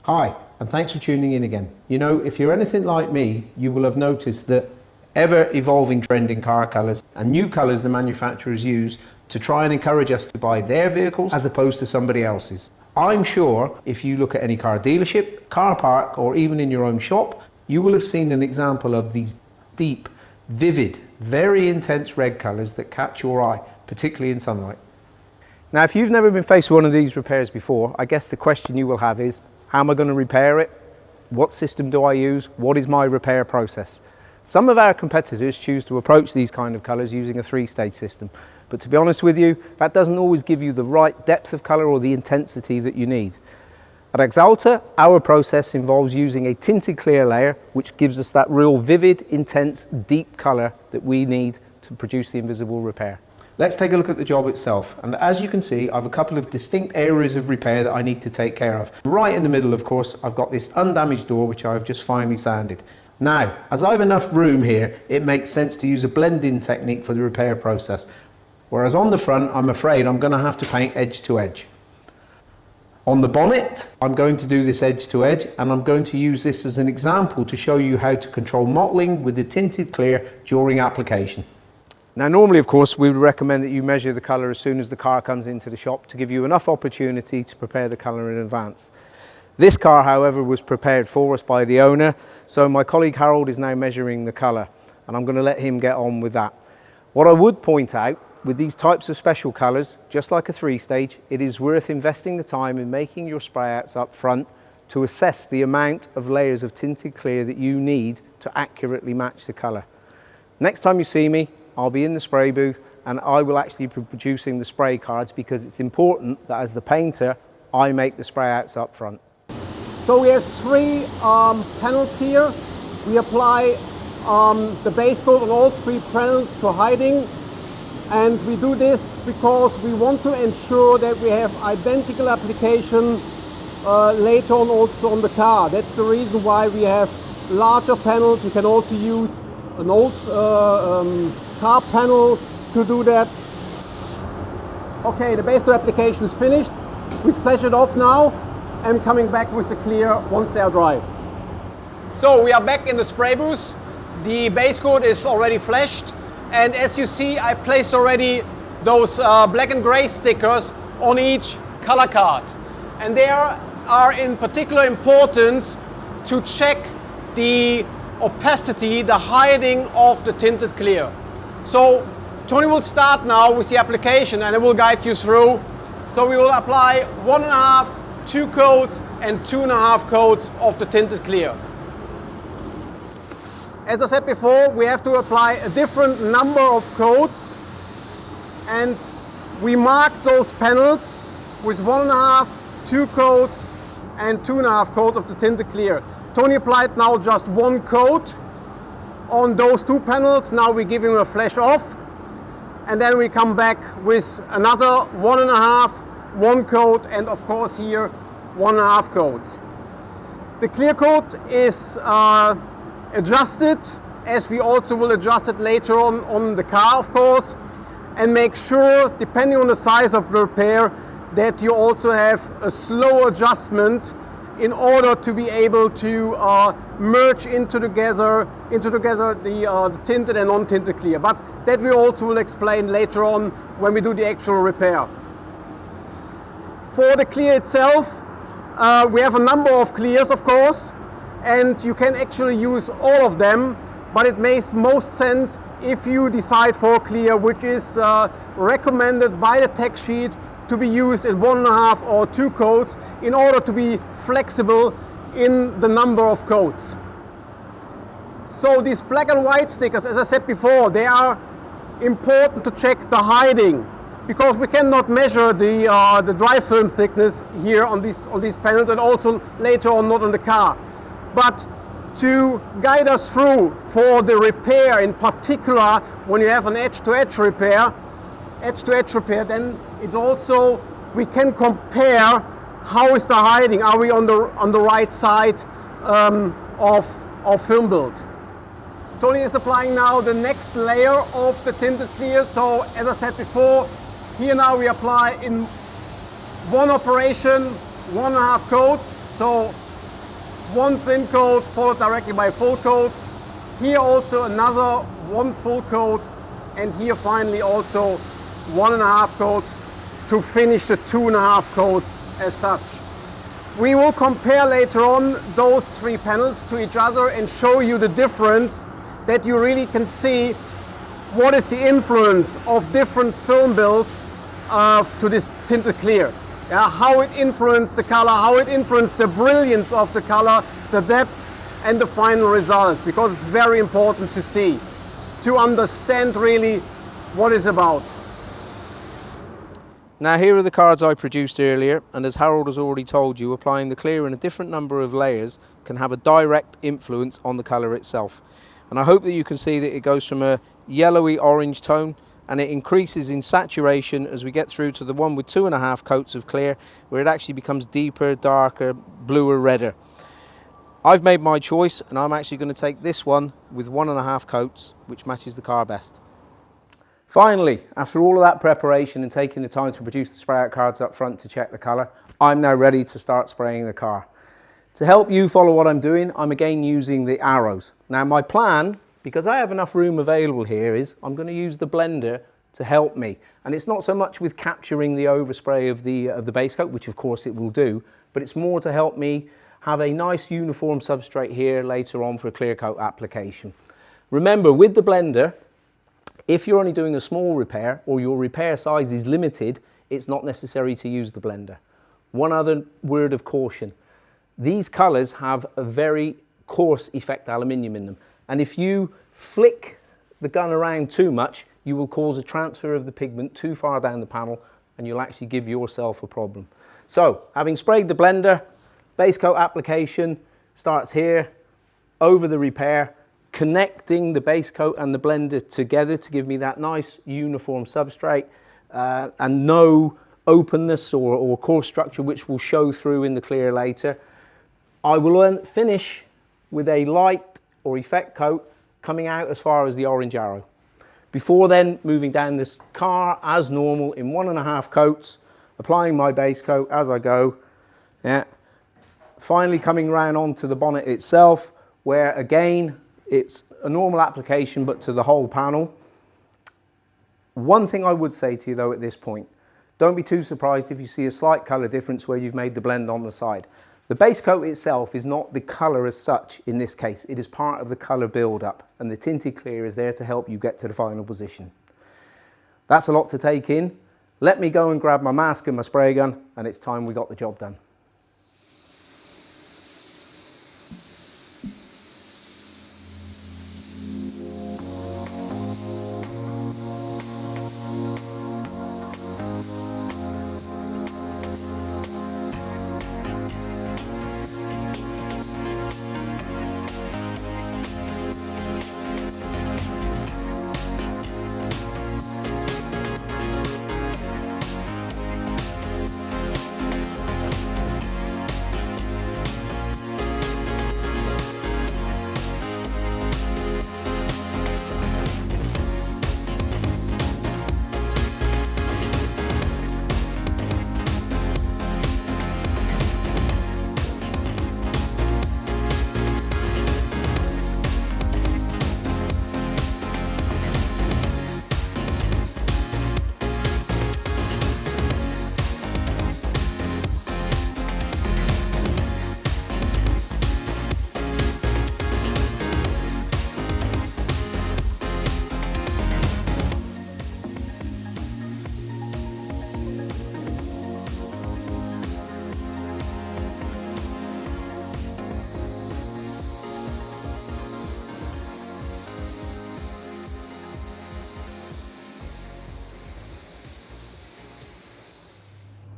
Hi, and thanks for tuning in again. You know, if you're anything like me, you will have noticed that ever-evolving trend in car colours and new colours the manufacturers use to try and encourage us to buy their vehicles as opposed to somebody else's. I'm sure if you look at any car dealership, car park, or even in your own shop, you will have seen an example of these deep, vivid, very intense red colours that catch your eye, particularly in sunlight. Now, if you've never been faced with one of these repairs before, I guess the question you will have is, how am I going to repair it? What system do I use? What is my repair process? Some of our competitors choose to approach these kind of colours using a three-stage system. But to be honest with you, that doesn't always give you the right depth of colour or the intensity that you need. At Axalta, our process involves using a tinted clear layer, which gives us that real vivid, intense, deep colour that we need to produce the invisible repair. Let's take a look at the job itself, and as you can see, I have a couple of distinct areas of repair that I need to take care of. Right in the middle, of course, I've got this undamaged door which I've just finally sanded. Now, as I have enough room here, it makes sense to use a blend-in technique for the repair process, whereas on the front, I'm afraid I'm going to have to paint edge to edge. On the bonnet, I'm going to do this edge to edge, and I'm going to use this as an example to show you how to control mottling with the tinted clear during application. Now, normally, of course, we would recommend that you measure the colour as soon as the car comes into the shop to give you enough opportunity to prepare the colour in advance. This car, however, was prepared for us by the owner, so my colleague Harold is now measuring the colour, and I'm going to let him get on with that. What I would point out, with these types of special colours, just like a three-stage, it is worth investing the time in making your spray outs up front to assess the amount of layers of tinted clear that you need to accurately match the colour. Next time you see me, I'll be in the spray booth and I will actually be producing the spray cards, because it's important that as the painter, I make the spray outs up front. So we have three panels here. We apply the base coat on all three panels for hiding. And we do this because we want to ensure that we have identical application later on also on the car. That's the reason why we have larger panels. You can also use an old car panel to do that. Okay, the base coat application is finished. We flash it off now and coming back with the clear once they are dry. So we are back in the spray booth. The base coat is already flashed, and as you see, I placed already those black and gray stickers on each color card, and they are in particular importance to check the opacity, the hiding of the tinted clear. So Tony will start now with the application and I will guide you through. So we will apply 1.5, 2 coats and 2.5 coats of the tinted clear. As I said before, we have to apply a different number of coats, and we mark those panels with 1.5, 2 coats and 2.5 coats of the tinted clear. Tony applied now just 1 coat on those 2 panels. Now we give him a flash off, and then we come back with another 1.5, 1 coat, and of course here 1.5 coats. The clear coat is adjusted, as we also will adjust it later on the car, of course, and make sure, depending on the size of the repair, that you also have a slow adjustment in order to be able to merge into together the tinted and non-tinted clear. But that we also will explain later on when we do the actual repair. For the clear itself, we have a number of clears, of course, and you can actually use all of them, but it makes most sense if you decide for a clear which is recommended by the tech sheet to be used in 1.5 or 2 coats in order to be flexible in the number of coats. So these black and white stickers, as I said before, they are important to check the hiding, because we cannot measure the dry film thickness here on these panels, and also later on not on the car. But to guide us through for the repair, in particular when you have an edge-to-edge repair, then it's also, we can compare how is the hiding. Are we on the right side of film build? Tony is applying now the next layer of the tinted clear. So as I said before, here now we apply in one operation 1.5 coats. So one thin coat followed directly by full coat. Here also another one full coat, and here finally also 1.5 coats to finish the 2.5 coats as such. We will compare later on those three panels to each other and show you the difference, that you really can see what is the influence of different film builds to this Tinted Clear. Yeah, how it influenced the color, how it influenced the brilliance of the color, the depth and the final result, because it's very important to see, to understand really what it's about. Now here are the cards I produced earlier, and as Harold has already told you, applying the clear in a different number of layers can have a direct influence on the colour itself. And I hope that you can see that it goes from a yellowy orange tone and it increases in saturation as we get through to the one with 2.5 coats of clear, where it actually becomes deeper, darker, bluer, redder. I've made my choice and I'm actually going to take this one with 1.5 coats, which matches the car best. Finally, after all of that preparation and taking the time to produce the spray out cards up front to check the colour, I'm now ready to start spraying the car. To help you follow what I'm doing, I'm again using the arrows. Now my plan, because I have enough room available here, is I'm going to use the blender to help me. And it's not so much with capturing the overspray of the base coat, which of course it will do, but it's more to help me have a nice uniform substrate here later on for a clear coat application. Remember, with the blender, if you're only doing a small repair or your repair size is limited, it's not necessary to use the blender. One other word of caution. These colours have a very coarse effect aluminium in them. And if you flick the gun around too much, you will cause a transfer of the pigment too far down the panel and you'll actually give yourself a problem. So, having sprayed the blender, base coat application starts here, over the repair, connecting the base coat and the blender together to give me that nice uniform substrate and no openness or coarse structure which will show through in the clear later. I will then finish with a light or effect coat coming out as far as the orange arrow. Before then moving down this car as normal in 1.5 coats, applying my base coat as I go. Yeah. Finally coming round onto the bonnet itself, where again it's a normal application but to the whole panel. One thing I would say to you though at this point, don't be too surprised if you see a slight colour difference where you've made the blend on the side. The base coat itself is not the colour as such in this case, it is part of the colour build up, and the Tinted Clear is there to help you get to the final position. That's a lot to take in. Let me go and grab my mask and my spray gun, and it's time we got the job done.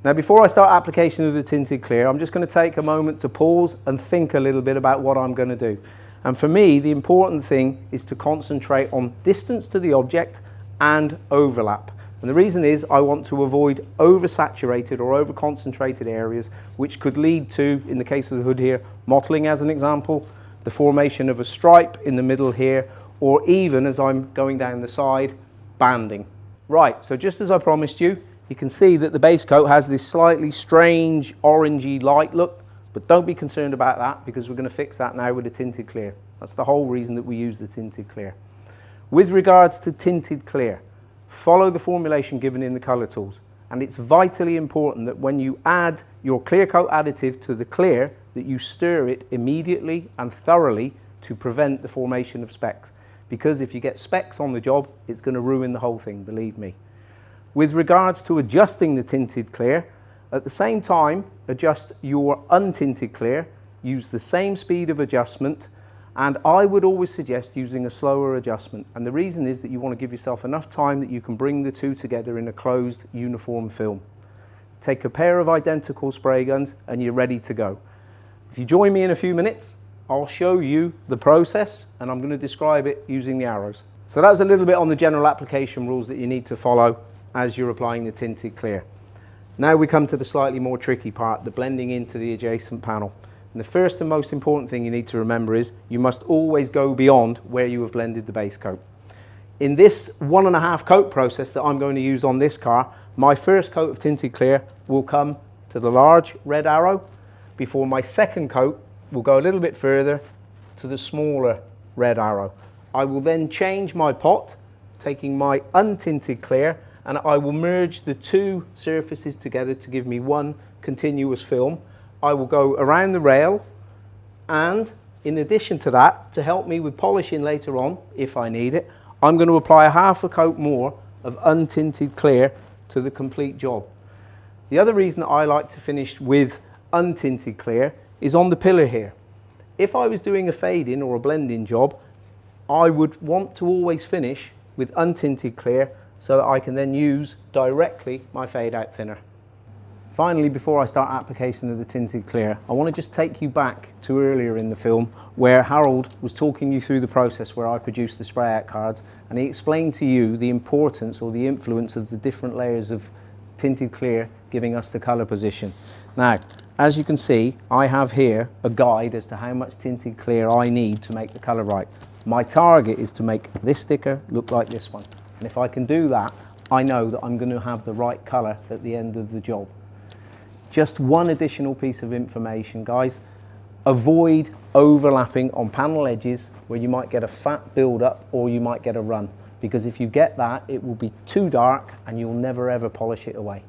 Now before I start application of the Tinted Clear, I'm just going to take a moment to pause and think a little bit about what I'm going to do. And for me, the important thing is to concentrate on distance to the object and overlap. And the reason is I want to avoid oversaturated or over-concentrated areas, which could lead to, in the case of the hood here, mottling as an example, the formation of a stripe in the middle here, or even as I'm going down the side, banding. Right, so just as I promised you, you can see that the base coat has this slightly strange orangey light look, But don't be concerned about that, because we're going to fix that now with the Tinted Clear. That's the whole reason that we use the Tinted Clear. With regards to Tinted Clear, follow the formulation given in the colour tools. And it's vitally important that when you add your clear coat additive to the clear, that you stir it immediately and thoroughly to prevent the formation of specks. Because if you get specks on the job, it's going to ruin the whole thing, believe me. With regards to adjusting the Tinted Clear, at the same time, adjust your untinted clear, use the same speed of adjustment, and I would always suggest using a slower adjustment. And the reason is that you want to give yourself enough time that you can bring the two together in a closed, uniform film. Take a pair of identical spray guns and you're ready to go. If you join me in a few minutes, I'll show you the process and I'm going to describe it using the arrows. So that was a little bit on the general application rules that you need to follow as you're applying the Tinted Clear. Now we come to the slightly more tricky part, the blending into the adjacent panel. And the first and most important thing you need to remember is you must always go beyond where you have blended the base coat. In this 1.5 coat process that I'm going to use on this car, my first coat of Tinted Clear will come to the large red arrow before my second coat will go a little bit further to the smaller red arrow. I will then change my pot, taking my untinted clear, and I will merge the two surfaces together to give me one continuous film. I will go around the rail, and in addition to that, to help me with polishing later on, if I need it, I'm going to apply a half a coat more of untinted clear to the complete job. The other reason that I like to finish with untinted clear is on the pillar here. If I was doing a fade-in or a blend-in job, I would want to always finish with untinted clear so that I can then use directly my fade-out thinner. Finally, before I start application of the Tinted Clear, I want to just take you back to earlier in the film where Harold was talking you through the process where I produced the spray out cards, and he explained to you the importance or the influence of the different layers of Tinted Clear giving us the colour position. Now, as you can see, I have here a guide as to how much Tinted Clear I need to make the colour right. My target is to make this sticker look like this one. And if I can do that, I know that I'm going to have the right colour at the end of the job. Just one additional piece of information, guys. Avoid overlapping on panel edges where you might get a fat build-up or you might get a run. Because if you get that, it will be too dark and you'll never ever polish it away.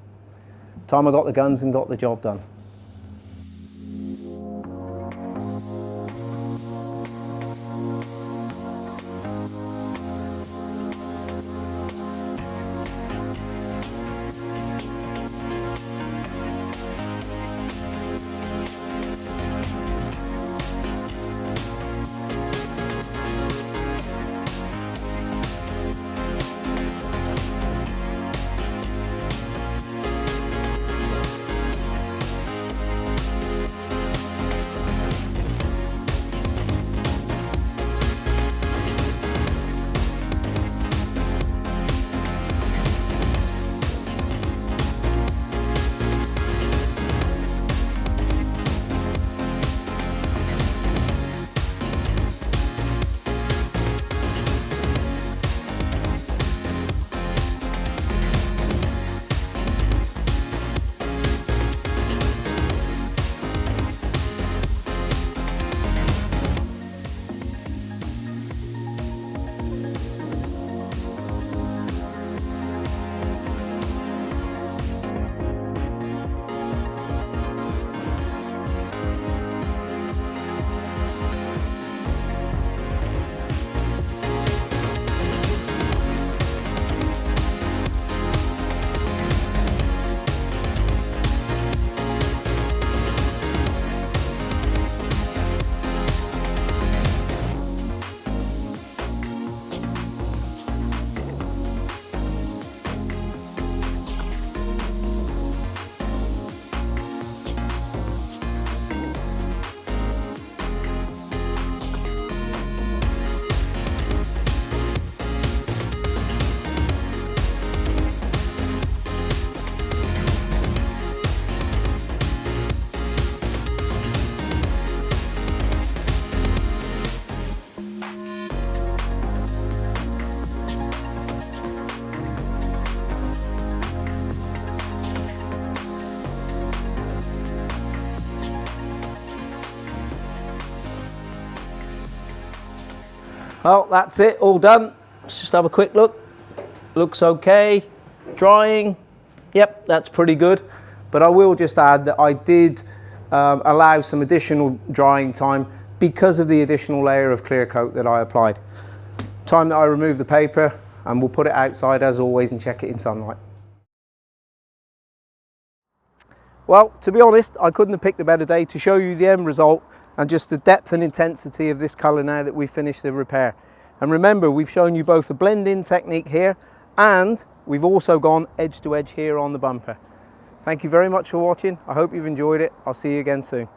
Time I got the guns and got the job done. Well, that's it, all done. Let's just have a quick look. Looks okay. Drying, yep, that's pretty good. But I will just add that I did allow some additional drying time because of the additional layer of clear coat that I applied. Time that I remove the paper, and we'll put it outside as always and check it in sunlight. Well, to be honest, I couldn't have picked a better day to show you the end result and just the depth and intensity of this colour now that we've finished the repair. And remember, we've shown you both a blend-in technique here, and we've also gone edge to edge here on the bumper. Thank you very much for watching. I hope you've enjoyed it. I'll see you again soon.